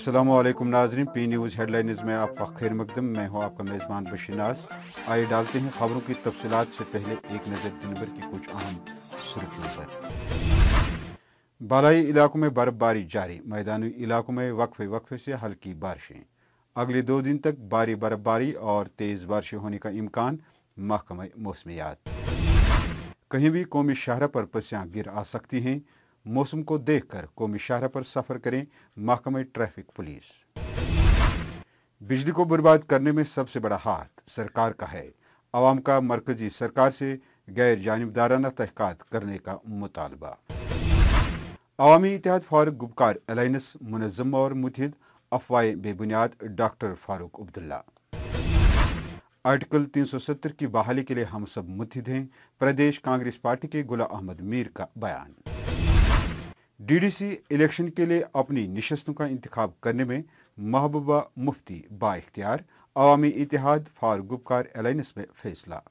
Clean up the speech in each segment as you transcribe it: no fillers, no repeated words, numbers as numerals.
अस्सलामुअलैकुम नाज़रीन, P news headlines में आपका खैर मकदम। मैं हूं आपका मेज़बान बशीर नाज। आइए डालते हैं खबरों की तफसीलात से पहले एक नज़र दिन भर की कुछ अहम सुर्खियों पर। बालाई इलाकों में बर्फबारी जारी, मैदानी इलाकों में वक्फे से हल्की बारिशें। अगले 2 दिन तक भारी बर्फबारी और तेज़ बारिशें होने का इम्कान, महकमा मौसमियात। कहीं भी कौमी शाहरा पर पस्सियाँ गिर आ सकती हैं, मौसम को देखकर कौमी शाहरा पर सफर करें, महकमा ट्रैफिक पुलिस। बिजली को बर्बाद करने में सबसे बड़ा हाथ सरकार का है, अवाम का मरकजी सरकार से गैर जानिबदाराना तहकीकात करने का मुतालबा। अवामी इत्तेहाद फारूक गुपकार अलायंस मुनज़्ज़म और मुतहिद, अफवाहें बेबुनियाद, डॉक्टर फारूक अब्दुल्ला। आर्टिकल 370 की बहाली के लिए हम सब मुत्तहिद हैं, प्रदेश कांग्रेस पार्टी के गुलाम अहमद मीर का बयान। डीडीसी इलेक्शन के लिए अपनी निशस्तों का इंतखाब करने में महबूबा मुफ्ती बाइख्तियार, अवामी इत्तेहाद फारूक गुपकार अलायंस में फैसला।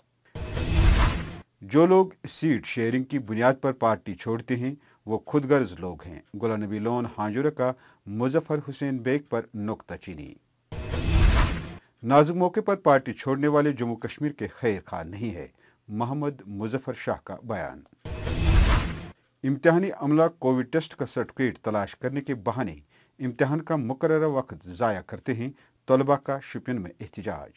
जो लोग सीट शेयरिंग की बुनियाद पर पार्टी छोड़ते हैं वो खुदगर्ज लोग हैं, गुलाम नबी लोन हांजुरा का मुजफ्फर हुसैन बेग पर नुक्ताचीनी। नाजुक मौके पर पार्टी छोड़ने वाले जम्मू कश्मीर के खैर खा नहीं है, मोहम्मद मुजफ्फर शाह का बयान। इम्तिहानी अमला कोविड टेस्ट का सर्टिफिकेट तलाश करने के बहाने इम्तिहान का मुकर्ररा वक्त ज़ाया करते हैं, तलबा का शोपियान में एहतजाज।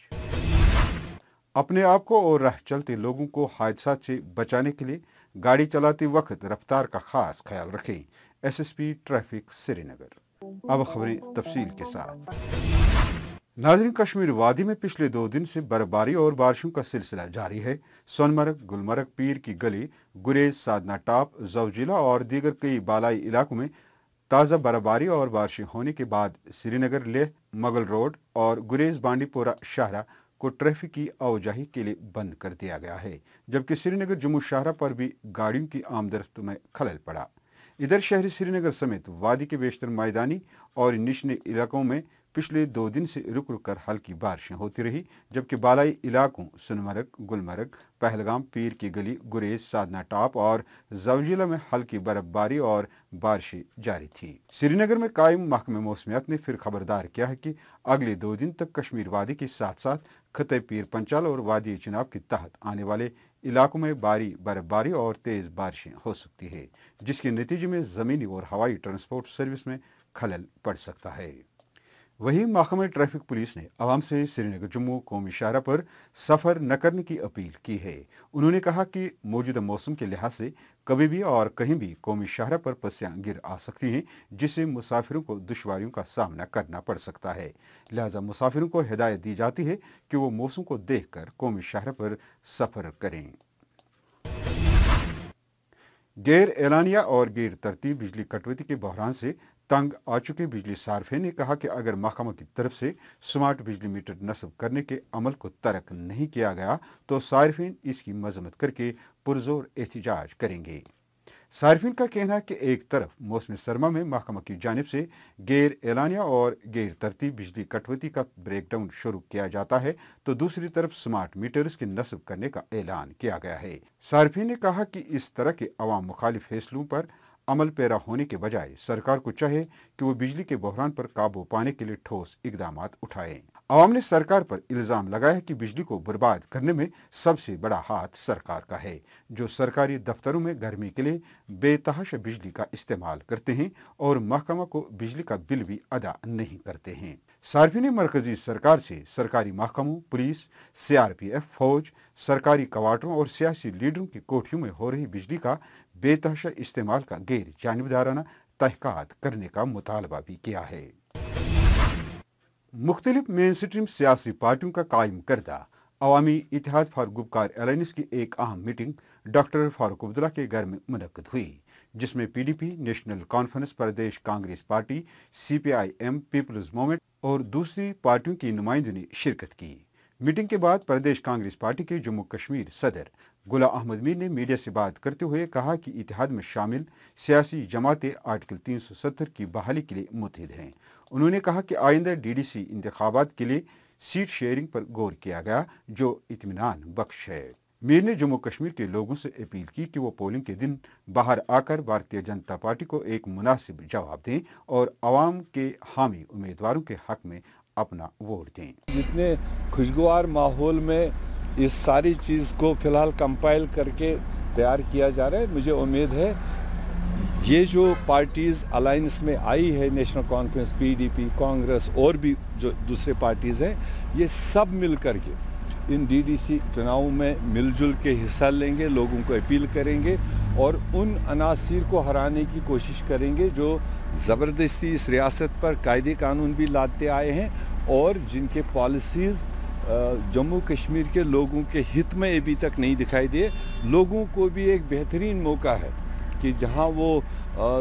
अपने आप को और राह चलते लोगों को हादसात से बचाने के लिए गाड़ी चलाते वक्त रफ्तार का खास ख्याल रखें, एसएसपी ट्रैफिक श्रीनगर। अब खबरें तफसील के साथ। नाज़रीन, कश्मीर वादी में पिछले 2 दिन से बर्फबारी और बारिशों का सिलसिला जारी है। सोनमर्ग, गुलमर्ग, पीर की गली, गुरेज, साधना टॉप, ज़ौजिला और दीगर कई बालाई इलाकों में ताज़ा बर्फबारी और बारिशें होने के बाद श्रीनगर लेह मगल रोड और गुरेज बांडीपोरा शाहरा को ट्रैफिक की आवाजाही के लिए बंद कर दिया गया है, जबकि श्रीनगर जम्मू शाहरा पर भी गाड़ियों की आमदरफ्त में खलल पड़ा। इधर शहरी श्रीनगर समेत वादी के बेशतर मैदानी और निचले इलाकों में पिछले 2 दिन से रुक रुक कर हल्की बारिशें होती रही, जबकि बालाई इलाकों सोनमर्ग, गुलमर्ग, पहलगाम, पीर की गली, गुरेज, साधना टॉप और ज़ौजिला में हल्की बर्फबारी और बारिशें जारी थी। श्रीनगर में कायम महकमा मौसमियात ने फिर खबरदार किया है कि अगले 2 दिन तक कश्मीर वादी के साथ साथ खत्े पीर पंचाल और वादी चिनाब के तहत आने वाले इलाकों में भारी बर्फबारी और तेज़ बारिशें हो सकती है, जिसके नतीजे में ज़मीनी और हवाई ट्रांसपोर्ट सर्विस में खलल पड़ सकता है। वहीं महकमा ट्रैफिक पुलिस ने आवाम से श्रीनगर जम्मू कौमी शाहरा पर सफ़र न करने की अपील की है। उन्होंने कहा कि मौजूदा मौसम के लिहाज से कभी भी और कहीं भी कौमी शाहरा पर पस्सियाँ गिर आ सकती हैं, जिससे मुसाफिरों को दुश्वारियों का सामना करना पड़ सकता है। लिहाजा मुसाफिरों को हिदायत दी जाती है कि वो मौसम को देखकर कौमी शाहरा पर सफ़र करें। गैर एलानिया और गैर तरतीब बिजली कटौती के बहरान से तंग आ चुके बिजली सार्फिन ने कहा कि अगर महकमा की तरफ से स्मार्ट बिजली मीटर नस्ब करने के अमल को तर्क नहीं किया गया तो सार्फिन इसकी मजम्मत करके पुरजोर एहतजाज करेंगे। सार्फिन का कहना है कि एक तरफ मौसम सरमा में महकमा की जानिब से गैर एलानिया और गैर तरतीब बिजली कटौती का ब्रेकडाउन शुरू किया जाता है, तो दूसरी तरफ स्मार्ट मीटर्स के नस्ब करने का ऐलान किया गया है। सार्फिन ने कहा कि इस तरह के अवाम मुखालिफ फैसलों पर अमल पैरा होने के बजाय सरकार को चाहिए कि वो बिजली के बहरान पर काबू पाने के लिए ठोस इकदाम उठाए। अवाम ने सरकार पर इल्ज़ाम लगाया कि बिजली को बर्बाद करने में सबसे बड़ा हाथ सरकार का है, जो सरकारी दफ्तरों में गर्मी के लिए बेतहाशा बिजली का इस्तेमाल करते हैं और महकमा को बिजली का बिल भी अदा नहीं करते हैं। सार्फिन ने मरकजी सरकार से सरकारी महकमों, पुलिस, CRPF, फौज, सरकारी क्वार्टरों और सियासी लीडरों की कोठियों में हो रही बिजली का बेतहाशा इस्तेमाल का गैर जानिबदाराना तहकीकात करने का मुतालबा भी किया है। मुख्तलिफ मेन स्ट्रीम सियासी पार्टियों का कायम करदा अवामी इत्तेहाद फारूक गुपकार अलायंस की एक अहम मीटिंग डॉक्टर फारूक अब्दुल्ला के घर में मुनक्कद हुई, जिसमें PDP, National Conference, Pradesh Congress Party, CPIM, People's Movement और दूसरी पार्टियों की नुमाइंदों ने शिरकत की। मीटिंग के बाद प्रदेश कांग्रेस पार्टी के जम्मू कश्मीर सदर गुलाम अहमद मीर ने मीडिया से बात करते हुए कहा कि इत्तेहाद में शामिल सियासी जमातें आर्टिकल 370 की बहाली के लिए मुतहिद हैं। उन्होंने कहा कि आइंदा DDC इंतखाबात के लिए सीट शेयरिंग पर गौर किया गया, जो इत्मीनान बख्श है। मीर ने जम्मू कश्मीर के लोगों से अपील की कि वो पोलिंग के दिन बाहर आकर भारतीय जनता पार्टी को एक मुनासिब जवाब दें और आवाम के हामी उम्मीदवारों के हक में अपना वोट दें। जितने खुशगवार माहौल में इस सारी चीज़ को फिलहाल कंपाइल करके तैयार किया जा रहा है, मुझे उम्मीद है ये जो पार्टीज़ अलायंस में आई है, नेशनल कॉन्फ्रेंस, पीडीपी, कांग्रेस और भी जो दूसरे पार्टीज़ हैं, ये सब मिल कर के इन डीडीसी चुनाव में मिलजुल के हिस्सा लेंगे, लोगों को अपील करेंगे और उन अनासिर को हराने की कोशिश करेंगे जो ज़बरदस्ती इस रियासत पर कायदे कानून भी लाते आए हैं और जिनके पॉलिसीज़ जम्मू कश्मीर के लोगों के हित में अभी तक नहीं दिखाई दिए। लोगों को भी एक बेहतरीन मौका है कि जहां वो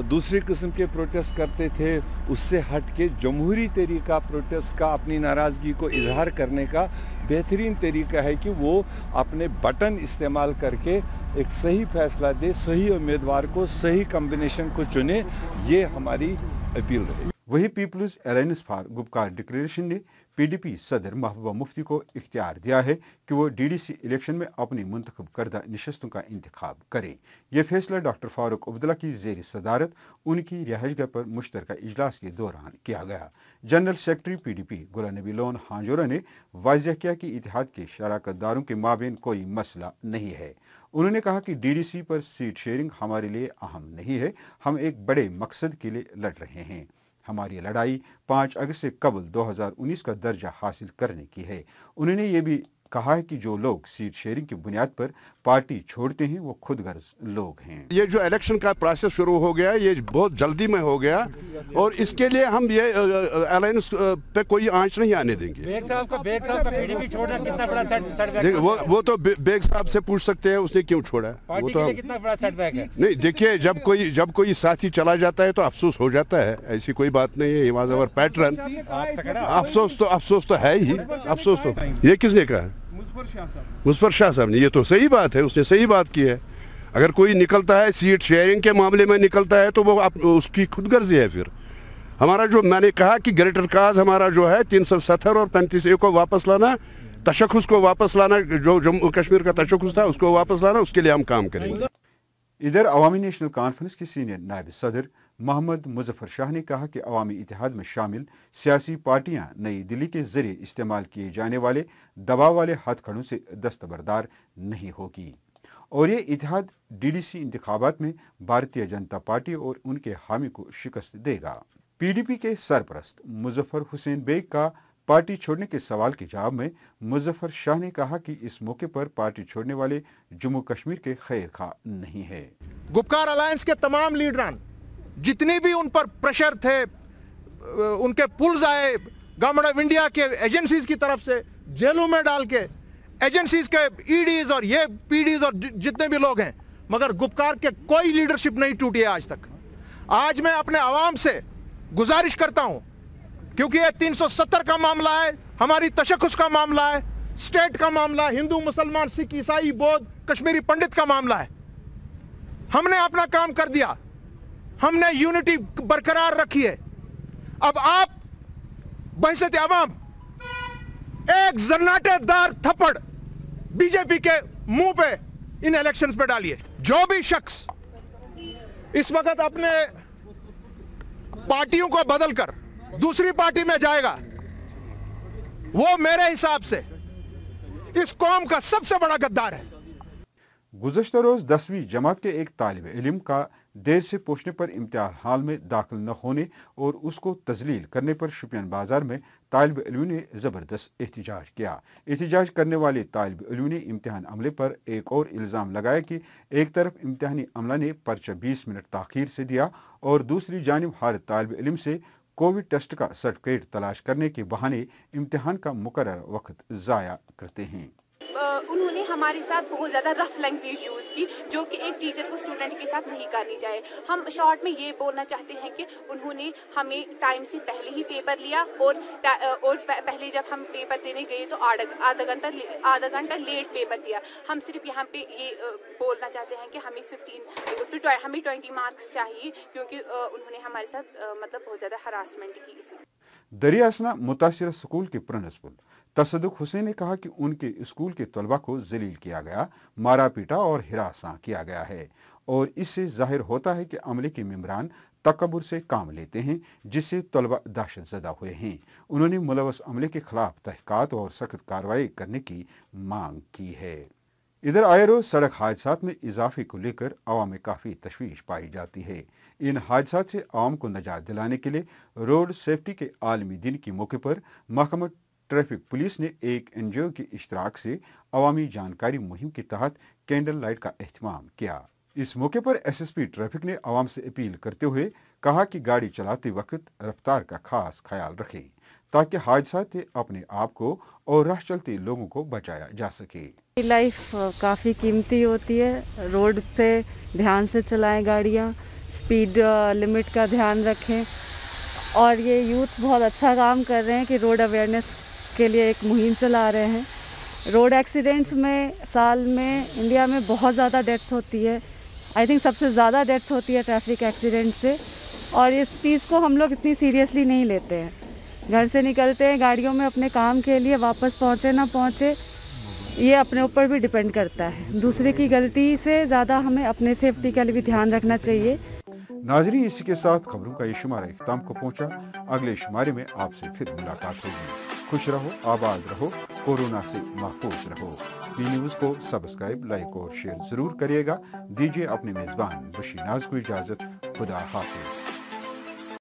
दूसरी किस्म के प्रोटेस्ट करते थे, उससे हट के जमहूरी तरीका प्रोटेस्ट का अपनी नाराज़गी को इजहार करने का बेहतरीन तरीका है कि वो अपने बटन इस्तेमाल करके एक सही फैसला दे, सही उम्मीदवार को, सही कम्बिनेशन को चुने। ये हमारी अपील रही। वही People's Alliance for Gupkar Declaration ने पीडीपी सदर महबूबा मुफ्ती को इख्तियार दिया है कि वो डीडीसी इलेक्शन में अपनी मुंतखब करदा नशस्तों का इंतखाब करें। यह फैसला डॉक्टर फारूक अब्दुल्ला की ज़ेर सदारत उनकी रिहाइशगाह पर मुश्तरका इजलास के दौरान किया गया। General secretary PDP Ghulam Nabi loan हांजोरा ने वाज़ेह किया कि इत्तेहाद के शराकत दारों के माबेन कोई मसला नहीं है। उन्होंने कहा कि डीडीसी पर सीट शेयरिंग हमारे लिए अहम नहीं है, हम एक बड़े मकसद के लिए लड़ रहे हैं। हमारी लड़ाई 5 अगस्त से कबल 2019 का दर्जा हासिल करने की है। उन्होंने ये भी कहा है कि जो लोग सीट शेयरिंग की बुनियाद पर पार्टी छोड़ते हैं वो खुदगर्ज लोग हैं। ये जो इलेक्शन का प्रोसेस शुरू हो गया, ये बहुत जल्दी में हो गया और इसके लिए हम ये अलायंस पे कोई आंच नहीं आने देंगे। बेग साहब का पीडीपी छोड़ना कितना बड़ा सेटबैक? वो तो बेग साहब से पूछ सकते हैं उसने क्यों छोड़ा। वो तो कितना बड़ा सेटबैक है? नहीं, देखिए, जब कोई साथी चला जाता है तो अफसोस हो जाता है, ऐसी कोई बात नहीं है। Was our pattern. अफसोस तो है ही। अफसोस तो ये किसने कहा? मुज़फ़्फ़र शाह साहब ने। ये तो सही बात है, उसने सही बात की है। अगर कोई निकलता है सीट शेयरिंग के मामले में निकलता है तो वो उसकी खुदगर्जी है। फिर हमारा जो मैंने कहा कि ग्रेटर काज हमारा जो है 370 और 35A को वापस लाना, तशख़्ख़ुस को वापस लाना, जो जम्मू कश्मीर का तशख़्ख़ुस था उसको वापस लाना, उसके लिए हम काम करेंगे। इधर अवामी नेशनल कॉन्फ्रेंस के सीनियर नायब सदर मोहम्मद मुज़फ़्फ़र शाह ने कहा कि अवामी इत्तेहाद में शामिल सियासी पार्टियां नई दिल्ली के जरिए इस्तेमाल किए जाने वाले दबाव वाले हथकड़ों से दस्तबरदार नहीं होगी और ये इत्तेहाद डीडीसी इंतखाबात में भारतीय जनता पार्टी और उनके हामी को शिकस्त देगा। पीडीपी के सरपरस्त मुज़फ़्फ़र हुसैन बेग का पार्टी छोड़ने के सवाल के जवाब में मुज़फ़्फ़र शाह ने कहा कि इस मौके पर पार्टी छोड़ने वाले जम्मू कश्मीर के खैर खा नहीं है। गुपकार अलायंस के तमाम लीडरान जितनी भी उन पर प्रेशर थे, उनके पुल्स आए गवर्नमेंट ऑफ इंडिया के एजेंसीज की तरफ से, जेलों में डाल के एजेंसीज के ईडीज और ये पीडीज और जितने भी लोग हैं, मगर गुपकार के कोई लीडरशिप नहीं टूटी है आज तक। आज मैं अपने आवाम से गुजारिश करता हूं, क्योंकि ये 370 का मामला है, हमारी तशख़्ख़ुस का मामला है, स्टेट का मामला है, हिंदू मुसलमान सिख ईसाई बौद्ध कश्मीरी पंडित का मामला है। हमने अपना काम कर दिया, हमने यूनिटी बरकरार रखी है। अब आप बहसत आवाम एक जन्नाटेदार थप्पड़ बीजेपी के मुंह पे इन इलेक्शंस पे डालिए। जो भी शख्स इस वक्त अपने पार्टियों को बदलकर दूसरी पार्टी में जाएगा, वो मेरे हिसाब से इस कौम का सबसे बड़ा गद्दार है। गुज़श्ता रोज 10वीं जमात के एक तालिब इल्म का देर से पहुंचने पर इम्तिहान हाल में दाखिल न होने और उसको तजलील करने पर शुपियान बाजार में तालिब इल्म ने ज़बरदस्त एहतजाज किया। एहतजाज करने वाले तालिब इल्म ने इम्तिहान अमले पर एक और इल्ज़ाम लगाया कि एक तरफ इम्तिहानी अमला ने पर्चा 20 मिनट ताख़ीर से दिया और दूसरी जानिब हर तालिब इल्म से कोविड टेस्ट का सर्टिफिकेट तलाश करने के बहाने इम्तिहान का मुकर्रर वक्त ज़ाया करते हैं। उन्होंने हमारे साथ बहुत ज़्यादा रफ लैंग्वेज यूज़ की, जो कि एक टीचर को स्टूडेंट के साथ नहीं करनी चाहिए। हम शॉर्ट में ये बोलना चाहते हैं कि उन्होंने हमें टाइम से पहले ही पेपर लिया और पहले जब हम पेपर देने गए तो आधा घंटा लेट पेपर दिया। हम सिर्फ यहाँ पे ये बोलना चाहते हैं कि हमें 20 मार्क्स चाहिए, क्योंकि उन्होंने हमारे साथ मतलब बहुत ज़्यादा हरासमेंट की। इसलिए दरियासना मुतासिर स्कूल के प्रिंसिपल तसद्दुक हुसैन ने कहा कि उनके स्कूल के तलबा को जलील किया गया, मारा पीटा और हिरासा किया गया है और इससे जाहिर होता है कि अमले के मेंबरान तकब्बुर से काम लेते हैं, जिससे तलबा दहशतज़दा हुए हैं। उन्होंने मुलव्वस अमले के खिलाफ तहक़ीक़ात और सख्त कार्रवाई करने की मांग की है। इधर आए रोज सड़क हादसात में इजाफे को लेकर अवाम में काफ़ी तशवीश पाई जाती है। इन हादसात से आवाम को निजात दिलाने के लिए रोड सेफ्टी के आलमी दिन के मौके पर महकमा ट्रैफिक पुलिस ने एक NGO के इश्तराक से अवामी जानकारी मुहिम के तहत कैंडल लाइट का एहतमाम किया। इस मौके पर SSP ट्रैफिक ने आवाम से अपील करते हुए कहा कि गाड़ी चलाते वक्त रफ्तार का खास ख्याल रखें ताकि हादसात से अपने आप को और राह चलते लोगों को बचाया जा सके। लाइफ काफ़ी कीमती होती है, रोड पे ध्यान से चलाएं गाड़ियाँ, स्पीड लिमिट का ध्यान रखें। और ये यूथ बहुत अच्छा काम कर रहे हैं कि रोड अवेयरनेस के लिए एक मुहिम चला रहे हैं। रोड एक्सीडेंट्स में साल में इंडिया में बहुत ज़्यादा डेथ्स होती है, आई थिंक सबसे ज़्यादा डेथ्स होती है ट्रैफिक एक्सीडेंट से, और इस चीज़ को हम लोग इतनी सीरियसली नहीं लेते हैं। घर से निकलते हैं गाड़ियों में अपने काम के लिए, वापस पहुँचे ना पहुँचे ये अपने ऊपर भी डिपेंड करता है। दूसरे की गलती से ज़्यादा हमें अपने सेफ्टी का भी ध्यान रखना चाहिए। नाज़रीन, इसी के साथ खबरों का ये शुमारा इख्तिताम को पहुँचा। अगले शुमारे में आपसे फिर मुलाकात होगी। खुश रहो, आबाद रहो, कोरोना से महफूज रहो। बी न्यूज़ को सब्सक्राइब, लाइक और शेयर जरूर करिएगा। दीजिए अपने मेज़बान बशीर नाज को इजाज़त। खुदा हाफिज़।